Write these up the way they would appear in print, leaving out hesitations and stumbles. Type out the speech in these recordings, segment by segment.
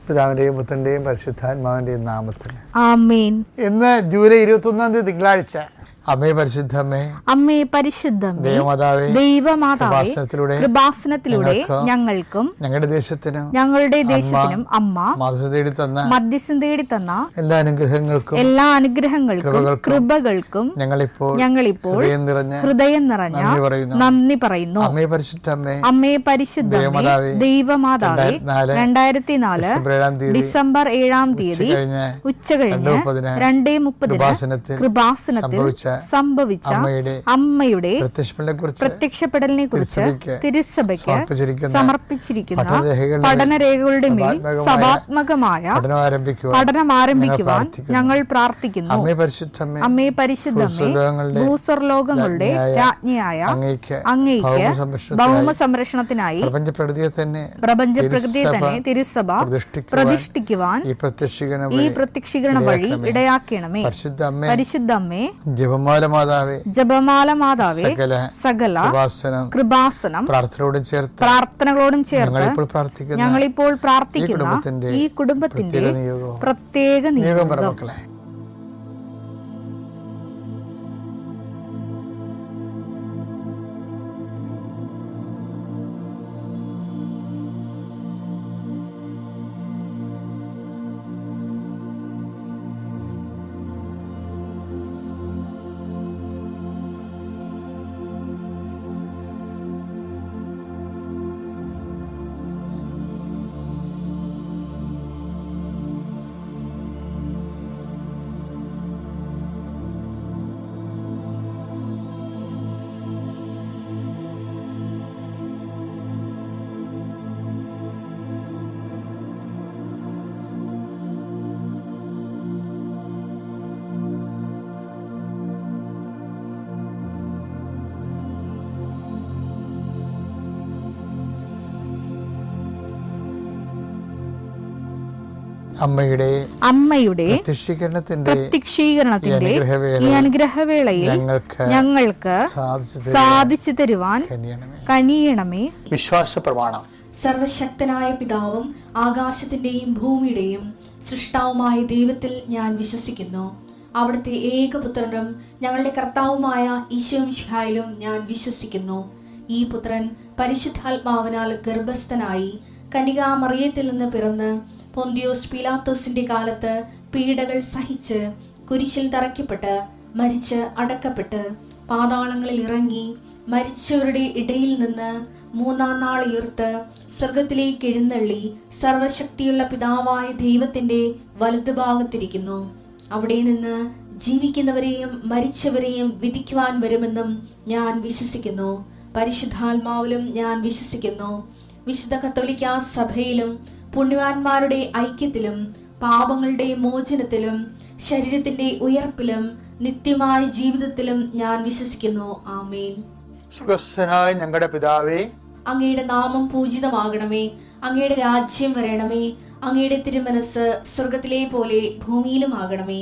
പിതാവിൻ്റെയും പുത്രൻ്റെയും പരിശുദ്ധാത്മാവിൻ്റെയും നാമത്തിൽ ആമേൻ. ഇന്ന് ജൂലൈ 21 തിങ്കളാഴ്ച. അമ്മേ പരിശുദ്ധമേ, അമ്മേ പരിശുദ്ധമേ, ദൈവമാതാവേ, ദൈവമാതാവേ, കൃപാസനത്തിലൂടെ ഞങ്ങൾക്കും ഞങ്ങളുടെ ദേശത്തിനും അമ്മ മധ്യസ്ഥം തേടി തന്ന എല്ലാ അനുഗ്രഹങ്ങൾക്കും കൃപകൾക്കും ഞങ്ങളിപ്പോൾ ഹൃദയം നിറഞ്ഞ നന്ദി പറയുന്നു. അമ്മേ പരിശുദ്ധമേ, ദൈവമാതാവേ, 2004 ഡിസംബർ 7-ാം തീയതി ഉച്ചകഴിഞ്ഞ് 2:30 കൃപാസനത്തിൽ സംഭവിച്ച അമ്മയുടെ പ്രത്യക്ഷപ്പെടലിനെ കുറിച്ച് തിരുസഭയ്ക്ക് സമർപ്പിച്ചിരിക്കുന്ന പഠനരേഖകളുടെ മേൽ സഭാത്മകമായ പഠനം ആരംഭിക്കുവാൻ ഞങ്ങൾ പ്രാർത്ഥിക്കുന്നു. അമ്മേ പരിശുദ്ധമേ, ഭൂസ്വർലോകങ്ങളുടെ രാജ്ഞിയായ അങ്ങേയ്ക്ക് ഭൗമ സംരക്ഷണത്തിനായി പ്രപഞ്ചപ്രകൃതിയെ തന്നെ തിരുസഭ പ്രതിഷ്ഠിക്കുവാൻ ഈ പ്രത്യക്ഷീകരണ വഴി ഇടയാക്കണമേ. പരിശുദ്ധമ്മേ, ജപമാല മാതാവേ, സകല കൃപാസനം പ്രാർത്ഥനകളോടും ചേർത്ത് ഞങ്ങളിപ്പോൾ പ്രാർത്ഥിക്കുന്ന ഈ കുടുംബത്തിന്റെ പ്രത്യേക നിയോഗം. അമ്മയുടെ പ്രത്യക്ഷീകരണത്തിന്റെ ഈ അനുഗ്രഹവേളയിൽ ഞങ്ങൾക്ക് സാധിച്ചു തരുവാൻ കനിയണമേ. വിശ്വാസ പ്രമാണം. സർവശക്തനായ പിതാവും ആകാശത്തിന്റെയും ഭൂമിയുടെയും സൃഷ്ടാവുമായ ദൈവത്തിൽ ഞാൻ വിശ്വസിക്കുന്നു. അവിടുത്തെ ഏകപുത്രനും ഞങ്ങളുടെ കർത്താവുമായ ഈശോമിശിഹായിലും ഞാൻ വിശ്വസിക്കുന്നു. ഈ പുത്രൻ പരിശുദ്ധാത്മാവിനാൽ ഗർഭസ്ഥനായി കന്യകാമറിയത്തിൽ നിന്ന് പിറന്ന് പൊന്തിയോസ് പീലാത്തോസിന്റെ കാലത്ത് പീഡകൾ സഹിച്ച് കുരിശിൽ തറയ്ക്കപ്പെട്ട് മരിച്ച് അടക്കപ്പെട്ട് പാതാളങ്ങളിൽ ഇറങ്ങി മരിച്ചവരുടെ ഇടയിൽ നിന്ന് 3-ാം നാൾ ഉയർത്ത് സ്വർഗത്തിലേക്ക് എഴുന്നള്ളി സർവശക്തിയുള്ള പിതാവായ ദൈവത്തിന്റെ വലതുഭാഗത്തിരിക്കുന്നു. അവിടെ നിന്ന് ജീവിക്കുന്നവരെയും മരിച്ചവരെയും വിധിക്കുവാൻ വരുമെന്നും ഞാൻ വിശ്വസിക്കുന്നു. പരിശുദ്ധാത്മാവിലും ഞാൻ വിശ്വസിക്കുന്നു. വിശുദ്ധ കത്തോലിക്കാ സഭയിലും പുണ്യവാന്മാരുടെ ഐക്യത്തിലും പാപങ്ങളുടെ മോചനത്തിലും ശരീരത്തിന്റെ ഉയർപ്പിലും നിത്യമായ ജീവിതത്തിലും ഞാൻ വിശ്വസിക്കുന്നു. ആമേൻ. സ്വർഗ്ഗസ്ഥനായ ഞങ്ങളുടെ പിതാവേ, അങ്ങയുടെ നാമം പൂജിതമാകണമേ. അങ്ങയുടെ രാജ്യം വരണമേ. അങ്ങയുടെ തിരുമനസ് സ്വർഗത്തിലെ പോലെ ഭൂമിയിലും ആകണമേ.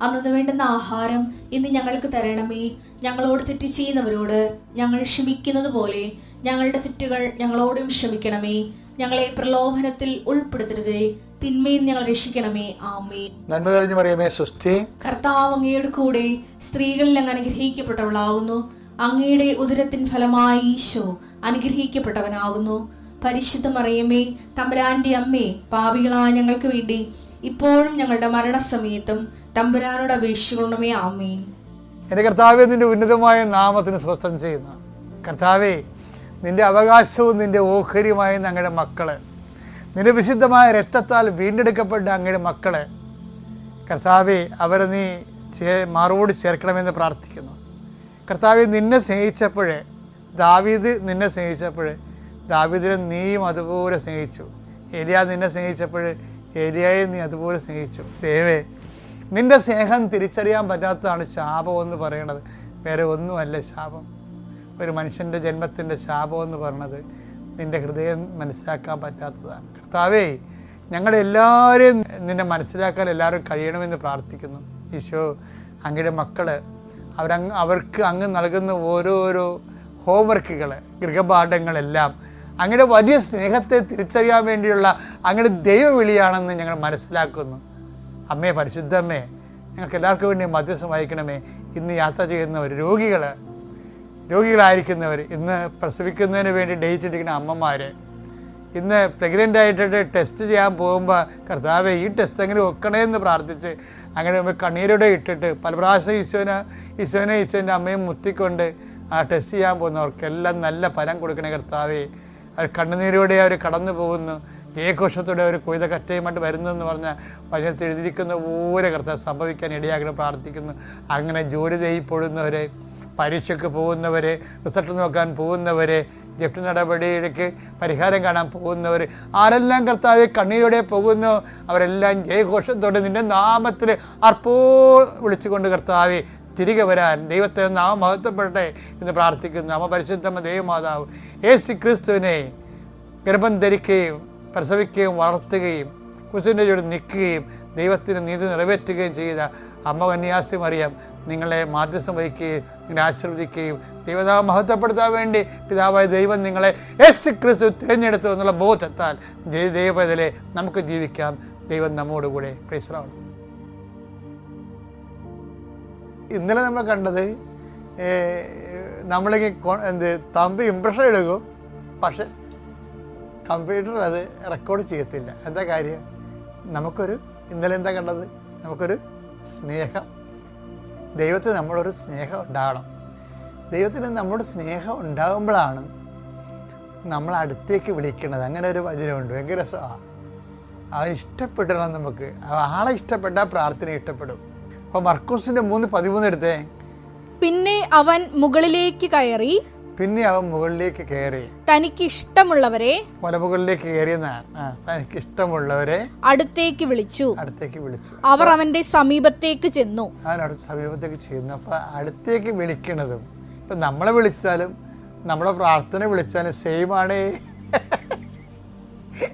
അന്നു വേണ്ടുന്ന ആഹാരം ഇന്ന് ഞങ്ങൾക്ക് തരണമേ. ഞങ്ങളോട് തെറ്റ് ചെയ്യുന്നവരോട് ഞങ്ങൾ ക്ഷമിക്കുന്നത് പോലെ ഞങ്ങളുടെ തെറ്റുകൾ ഞങ്ങളോടും ക്ഷമിക്കണമേ. ഞങ്ങളെ പ്രലോഭനത്തിൽ ഉൾപ്പെടുത്തരുതേ, തിന്മയിൽ ഞങ്ങൾ രക്ഷിക്കണമേ. ആമേൻ. നന്മ നിറഞ്ഞ മറിയമേ, സ്വസ്തി. കർത്താവ് അങ്ങയുടെ കൂടെ സ്ത്രീകളിൽ അങ്ങ് അനുഗ്രഹിക്കപ്പെട്ടവളാകുന്നു. അങ്ങയുടെ ഉദരത്തിൻ ഫലമായി ഈശോ അനുഗ്രഹിക്കപ്പെട്ടവനാകുന്നു. പരിശുദ്ധ മറിയമേ, തമ്പുരാന്റെ അമ്മേ, പാപികളായ ഞങ്ങൾക്ക് വേണ്ടി ഇപ്പോഴും ഞങ്ങളുടെ മരണസമയത്തും തമ്പുരാനോട് അപേക്ഷിക്കണമേ. ആമേൻ. എൻ്റെ കർത്താവേ, നിന്റെ ഉന്നതമായ നാമത്തിന് സ്വസ്ത്രം ചെയ്യുന്നു. കർത്താവേ, നിന്റെ അവകാശവും നിന്റെ ഓഹരിയുമായ ഞങ്ങളുടെ മക്കള്, നിന്റെ വിശുദ്ധമായ രക്തത്താൽ വീണ്ടെടുക്കപ്പെട്ട അങ്ങയുടെ മക്കള്, കർത്താവേ, അവരെ നീ മാറോട് ചേർക്കണമെന്ന് പ്രാർത്ഥിക്കുന്നു. കർത്താവേ, നിന്നെ സ്നേഹിച്ചപ്പോഴേ ദാവീദ് നിന്നെ സ്നേഹിച്ചപ്പോൾ ദാവീദിനെ നീയും അതുപോലെ സ്നേഹിച്ചു. ഏലിയ നിന്നെ സ്നേഹിച്ചപ്പോൾ ഏലിയായെ നീ അതുപോലെ സ്നേഹിച്ചു. ദൈവമേ, നിന്റെ സ്നേഹം തിരിച്ചറിയാൻ പറ്റാത്തതാണ് ശാപം എന്ന് പറയണത്. വേറെ ഒന്നുമല്ല ശാപം. ഒരു മനുഷ്യൻ്റെ ജന്മത്തിൻ്റെ ശാപം എന്ന് പറയണത് നിൻ്റെ ഹൃദയം മനസ്സിലാക്കാൻ പറ്റാത്തതാണ്. കർത്താവേ, ഞങ്ങളെല്ലാവരെയും നിന്നെ മനസ്സിലാക്കാൻ എല്ലാവരും കഴിയണമെന്ന് പ്രാർത്ഥിക്കുന്നു. ഈശോ, അങ്ങയുടെ മക്കൾ അവർക്ക് അങ്ങ് നൽകുന്ന ഓരോരോ ഹോംവർക്കുകൾ, ഗൃഹപാഠങ്ങളെല്ലാം അങ്ങയുടെ വലിയ സ്നേഹത്തെ തിരിച്ചറിയാൻ വേണ്ടിയുള്ള അങ്ങയുടെ ദൈവവിളിയാണെന്ന് ഞങ്ങൾ മനസ്സിലാക്കുന്നു. അമ്മേ, പരിശുദ്ധമ്മേ, ഞങ്ങൾക്ക് എല്ലാവർക്കും വേണ്ടി മധ്യസ്ഥം വഹിക്കണമേ. ഇന്ന് യാത്ര ചെയ്യുന്നവർ, രോഗികളായിരിക്കുന്നവർ, ഇന്ന് പ്രസവിക്കുന്നതിന് വേണ്ടി ഡേറ്റ് ഇട്ടിരിക്കുന്ന അമ്മമാർ, ഇന്ന് പ്രഗ്നൻ്റ് ആയിട്ടിട്ട് ടെസ്റ്റ് ചെയ്യാൻ പോകുമ്പോൾ കർത്താവേ ഈ ടെസ്റ്റ് എങ്ങനെ വെക്കണമെന്ന് പ്രാർത്ഥിച്ച് അങ്ങനെ കണ്ണീരോടെ ഇട്ടിട്ട് പല പ്രാവശ്യം ഈശോൻ്റെ അമ്മയും മുത്തിക്കൊണ്ട് ആ ടെസ്റ്റ് ചെയ്യാൻ പോകുന്നവർക്കെല്ലാം നല്ല ഫലം കൊടുക്കണേ കർത്താവേ. അവർ കണ്ണുനീരോടെ അവർ കടന്നു പോകുന്നു, ജയഘോഷത്തോടെ അവർ കൊയ്ത കറ്റയുമായിട്ട് വരുന്നതെന്ന് പറഞ്ഞാൽ വചനത്തിൽ എഴുതിയിരിക്കുന്ന പോലെ കർത്താവ് സംഭവിക്കാൻ ഇടയാക്കണം പ്രാർത്ഥിക്കുന്നു. അങ്ങനെ ജോലി ചെയ്യപ്പെടുന്നവരെ, പരീക്ഷയ്ക്ക് പോകുന്നവരെ, റിസൾട്ട് നോക്കാൻ പോകുന്നവരെ, ജപ്തി നടപടിയിലേക്ക് പരിഹാരം കാണാൻ പോകുന്നവർ, ആരെല്ലാം കർത്താവെ കണ്ണീരോടെ പോകുന്നു അവരെല്ലാം ജയഘോഷത്തോടെ നിൻ്റെ നാമത്തിൽ വിളിച്ചുകൊണ്ട് കർത്താവെ തിരികെ വരാൻ ദൈവത്തെ നാമം മഹത്വപ്പെടട്ടെ എന്ന് പ്രാർത്ഥിക്കുന്നു. അമ്മ പരിശുദ്ധമ്മ ദൈവമാതാവ് യേശു ക്രിസ്തുവിനെ ഗർഭം ധരിക്കുകയും പ്രസവിക്കുകയും വളർത്തുകയും കുരിശിൻ്റെ ചുവട് നിൽക്കുകയും ദൈവത്തിന് നീതി നിറവേറ്റുകയും ചെയ്ത അമ്മ കന്യാസി മറിയം നിങ്ങളെ മാധ്യസ്ഥം വഹിക്കുകയും നിങ്ങളെ ആശീർവദിക്കുകയും ദൈവനാമം മഹത്വപ്പെടുത്താൻ വേണ്ടി പിതാവായ ദൈവം നിങ്ങളെ യേശു ക്രിസ്തു തിരഞ്ഞെടുത്തു എന്നുള്ള ബോധത്താൽ ദൈവത്തിലെ നമുക്ക് ജീവിക്കാം. ദൈവം നമ്മോടുകൂടെ. Praise the Lord. ഇന്നലെ നമ്മൾ കണ്ടത് നമ്മളിങ്ങനെ തമ്പ് ഇംപ്രഷൻ എടുക്കും, പക്ഷെ കമ്പ്യൂട്ടർ അത് റെക്കോർഡ് ചെയ്യത്തില്ല. എന്താ കാര്യം? ഇന്നലെ എന്താ കണ്ടത്? നമുക്കൊരു സ്നേഹം, ദൈവത്തിന് നമ്മളൊരു സ്നേഹം ഉണ്ടാകണം. ദൈവത്തിന് നമ്മുടെ സ്നേഹം ഉണ്ടാകുമ്പോഴാണ് നമ്മൾ അടുത്തേക്ക് വിളിക്കുന്നത്. അങ്ങനെ ഒരു വചനമുണ്ട്, ഭയങ്കര രസമാണ്. അവൻ ഇഷ്ടപ്പെടണം. നമുക്ക് ആളെ ഇഷ്ടപ്പെട്ടാൽ പ്രാർത്ഥന ഇഷ്ടപ്പെടും. അപ്പോൾ മർക്കോസിൻ്റെ 3:13 എടുത്തേ. പിന്നെ അവൻ മുകളിലേക്ക് കയറി തനിക്ക് ഇഷ്ടമുള്ളവരെ മലമുകളിലേക്ക് കയറിയെന്നാണ്. തനിക്ക് ഇഷ്ടമുള്ളവരെ അടുത്തേക്ക് വിളിച്ചു. അവർ അവന്റെ സമീപത്തേക്ക് ചെന്നു. സമീപത്തേക്ക് ചെന്നു. അപ്പൊ അടുത്തേക്ക് വിളിക്കണതും ഇപ്പൊ നമ്മളെ വിളിച്ചാലും നമ്മുടെ പ്രാർത്ഥന വിളിച്ചാലും സെയിം ആണ്.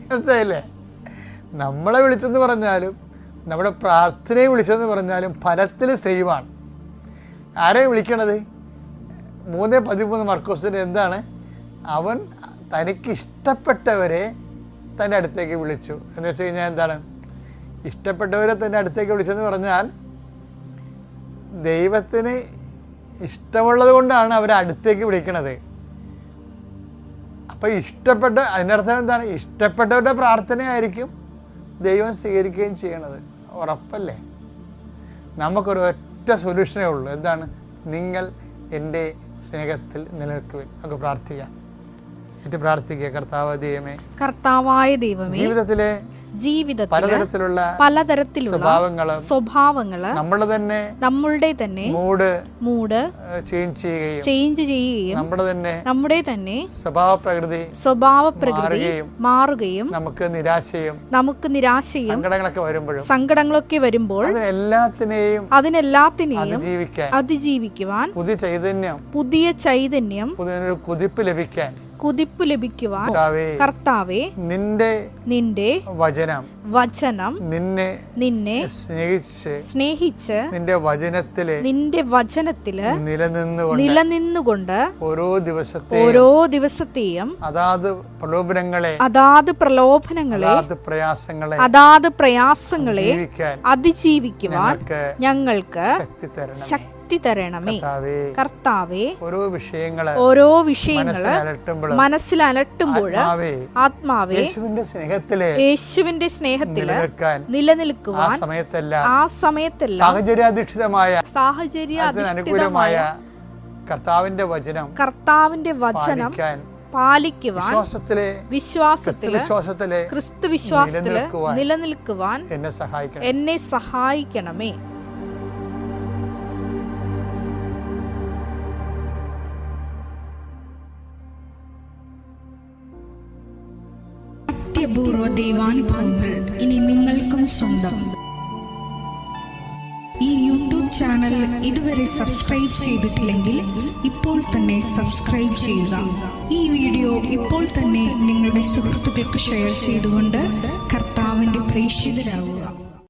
മനസ്സിലായില്ലേ? നമ്മളെ വിളിച്ചെന്ന് പറഞ്ഞാലും നമ്മുടെ പ്രാർത്ഥനയെ വിളിച്ചെന്ന് പറഞ്ഞാലും ഫലത്തിൽ സെയിമാണ്. ആരെയും വിളിക്കണത്? 3:13 മർക്കോസിന് എന്താണ്? അവൻ തനിക്ക് ഇഷ്ടപ്പെട്ടവരെ തൻ്റെ അടുത്തേക്ക് വിളിച്ചു എന്ന് വെച്ച് കഴിഞ്ഞാൽ എന്താണ്? ഇഷ്ടപ്പെട്ടവരെ തൻ്റെ അടുത്തേക്ക് വിളിച്ചെന്ന് പറഞ്ഞാൽ ദൈവത്തിന് ഇഷ്ടമുള്ളത് കൊണ്ടാണ് അവരെ അടുത്തേക്ക് വിളിക്കണത്. അപ്പം അതിനർത്ഥം എന്താണ്? ഇഷ്ടപ്പെട്ടവരുടെ പ്രാർത്ഥനയായിരിക്കും ദൈവം സ്വീകരിക്കുകയും ചെയ്യണത്. ഉറപ്പല്ലേ? നമുക്കൊരു ഒറ്റ സൊല്യൂഷനേ ഉള്ളൂ. എന്താണ്? നിങ്ങൾ എൻ്റെ സ്നേഹത്തിൽ നിലനിൽക്കുവിൻ. നമുക്ക് പ്രാർത്ഥിക്കാം. കർത്താവായ ദൈവമേ, ജീവിതത്തിലെ പലതരത്തിലുള്ള സ്വഭാവങ്ങള് നമ്മളുടെ തന്നെ മൂഡ് ചേഞ്ച് ചെയ്യുകയും നമ്മുടെ തന്നെ സ്വഭാവപ്രകൃതി മാറുകയും നമുക്ക് നിരാശയും സങ്കടങ്ങളൊക്കെ വരുമ്പോൾ അതിനെല്ലാത്തിനെയും അതിജീവിക്കുവാൻ പുതിയ ചൈതന്യം കുതിപ്പ് ലഭിക്കുവാൻ കർത്താവേ നിന്റെ വചനം നിന്നെ സ്നേഹിച്ച് നിന്റെ വചനത്തില് നിലനിന്നുകൊണ്ട് ഓരോ ദിവസത്തെയും അതാത് പ്രലോഭനങ്ങളെ അതാത് പ്രയാസങ്ങളെ അതിജീവിക്കുവാൻ ഞങ്ങൾക്ക് ശക്തി തരണമേ. കർത്താവേ, ഓരോ വിഷയങ്ങള് മനസ്സിലലട്ടുമ്പോൾ ആത്മാവേ യേശുവിന്റെ സ്നേഹത്തില് നിലനിൽക്കുവാൻ ആ സമയത്തെല്ലാം സാഹചര്യാധിഷ്ഠിതമായ കർത്താവിന്റെ വചനം പാലിക്കുവാൻ വിശ്വാസത്തില് ക്രിസ്തു വിശ്വാസത്തില് നിലനിൽക്കുവാൻ എന്നെ സഹായിക്കണമേ. അത്യപൂർവ ദൈവാനുഭവങ്ങൾ ഇനി നിങ്ങൾക്കും സ്വന്തം. ഈ യൂട്യൂബ് ചാനൽ ഇതുവരെ സബ്സ്ക്രൈബ് ചെയ്തിട്ടില്ലെങ്കിൽ ഇപ്പോൾ തന്നെ സബ്സ്ക്രൈബ് ചെയ്യുക. ഈ വീഡിയോ ഇപ്പോൾ തന്നെ നിങ്ങളുടെ സുഹൃത്തുക്കൾക്ക് ഷെയർ ചെയ്തുകൊണ്ട് കർത്താവിന്റെ പ്രേക്ഷിതരാകുക.